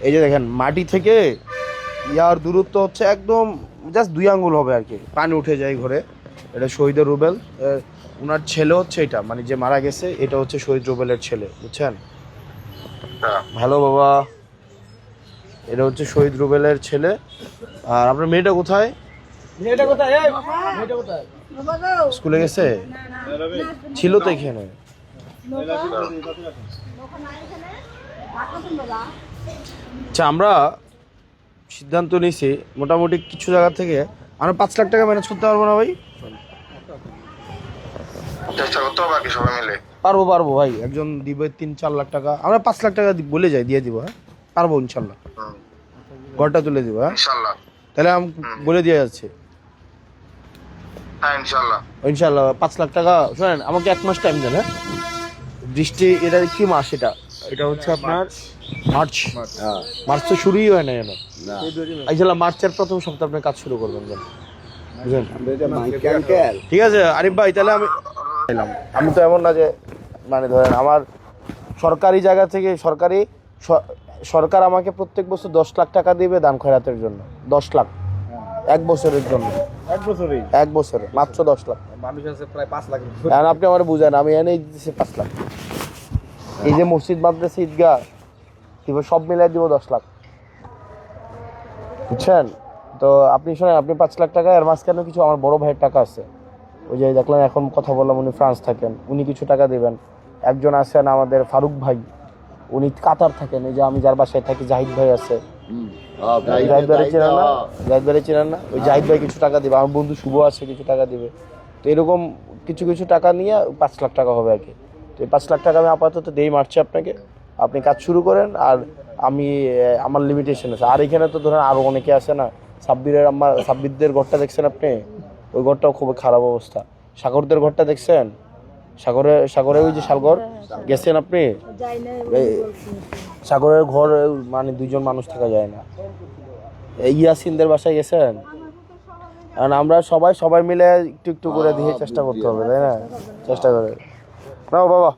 এই যে দেখেন মাটি থেকে ইয়ার দূরত্ব হচ্ছে একদম জাস্ট 2 আঙ্গুল হবে আর কি, পানি উঠে যায় ঘরে। এটা শহীদের রুবেল, ওনার ছেলে হচ্ছে এটা, মানে যে মারা গেছে এটা হচ্ছে শহীদ রুবেলের ছেলে, বুঝছেন? হ্যালো বাবা, এটা হচ্ছে শহীদ রুবেলের ছেলে। আর আপনার মেয়েটা কোথায়? স্কুলে গেছে? ছিল তো এখানে। আচ্ছা, আমরা সিদ্ধান্ত নিয়েছি মোটামুটি কিছু জায়গা থেকে আমরা 5 লাখ টাকা ম্যানেজ করতে পারবো না ভাই? চেষ্টা করতে হবে বাকি সবাই মিলে। পারবো ভাই, একজন দিবে 3-4 লাখ টাকা, আমরা 5 লাখ টাকা বলে যাই, দিয়ে দিব। হ্যাঁ পারবো ইনশাল্লাহ, ঘরটা তুলে দিব। হ্যাঁ ইনশাআল্লাহ, তাহলে আমি বলে দিয়ে যাচ্ছি। হ্যাঁ ইনশাআল্লাহ ইনশাল্লাহ 5 লাখ টাকা। শোনেন, আমাকে 1 মাস টাইম দেন। হ্যাঁ বৃষ্টি, এটা কি মাস? এটা হচ্ছে আপনার মার্চ। মার্চ তো শুরুই হয় না জানো? ইনশাল্লাহ মার্চের প্রথম সপ্তাহে আপনি কাজ শুরু করবেন জানো, বুঝলেন? ঠিক আছে আরিফ ভাই, তাহলে আমি তো এমন না যে, মানে ধরেন আমার সরকারি জায়গা থেকে সরকার আমাকে প্রত্যেক বছর 10 লাখ টাকা দিবে দান খয়রাতের জন্য। 10 লাখ 1 বছরের জন্য, 1 বছরে মাত্র 10 লাখ। মানুষ আছে প্রায় 5 লাখ। এখন আপনি আমার বুঝেন, আমি এনেই দিতেছি 5 লাখ। এই যে মসজিদ মাদ্রাসা ঈদগাহ দিব, সব মিলাই দিব 10 লাখ, বুঝছেন? তো আপনি শোনেন, আপনি 5 লাখ টাকা, এর মাঝখানে কিছু আমার বড় ভাইয়ের টাকা আছে, ওই যে দেখলেন এখন কথা বললাম, উনি ফ্রান্স থাকেন, উনি কিছু টাকা দেবেন। একজন আছেন আমাদের ফারুক ভাই, উনি কাতার থাকেন, এই যে আমি যার বাসায় থাকি জাহিদ ভাই আছে, জাহিদ ভাই চেনেন না? ওই জাহিদ ভাই কিছু টাকা দিবে, আমার বন্ধু শুভ আছে কিছু টাকা দিবে। তো এরকম কিছু কিছু টাকা নিয়ে 5 লাখ টাকা হবে আর কি। তো এই 5 লাখ টাকা আমি আপাতত দেই মারছি আপনাকে, আপনি কাজ শুরু করেন। আর আমি আমার লিমিটেশন আছে। আর এখানে তো ধরেন আরও অনেকে আছে না, সাব্বিরদের ঘরটা দেখছেন আপনি? ওই ঘরটাও খুব খারাপ অবস্থা। সাগরদের ঘরটা দেখছেন? সাগরে ওই যে শালঘর গেছেন আপনি? সাগরের ঘর মানে 2জন মানুষ থাকা যায় না। ইয়াসিনদের বাসায় গেছেন? কারণ আমরা সবাই মিলে একটু একটু করে দিয়ে চেষ্টা করতে হবে, তাই না? চেষ্টা করে নাও বাবা।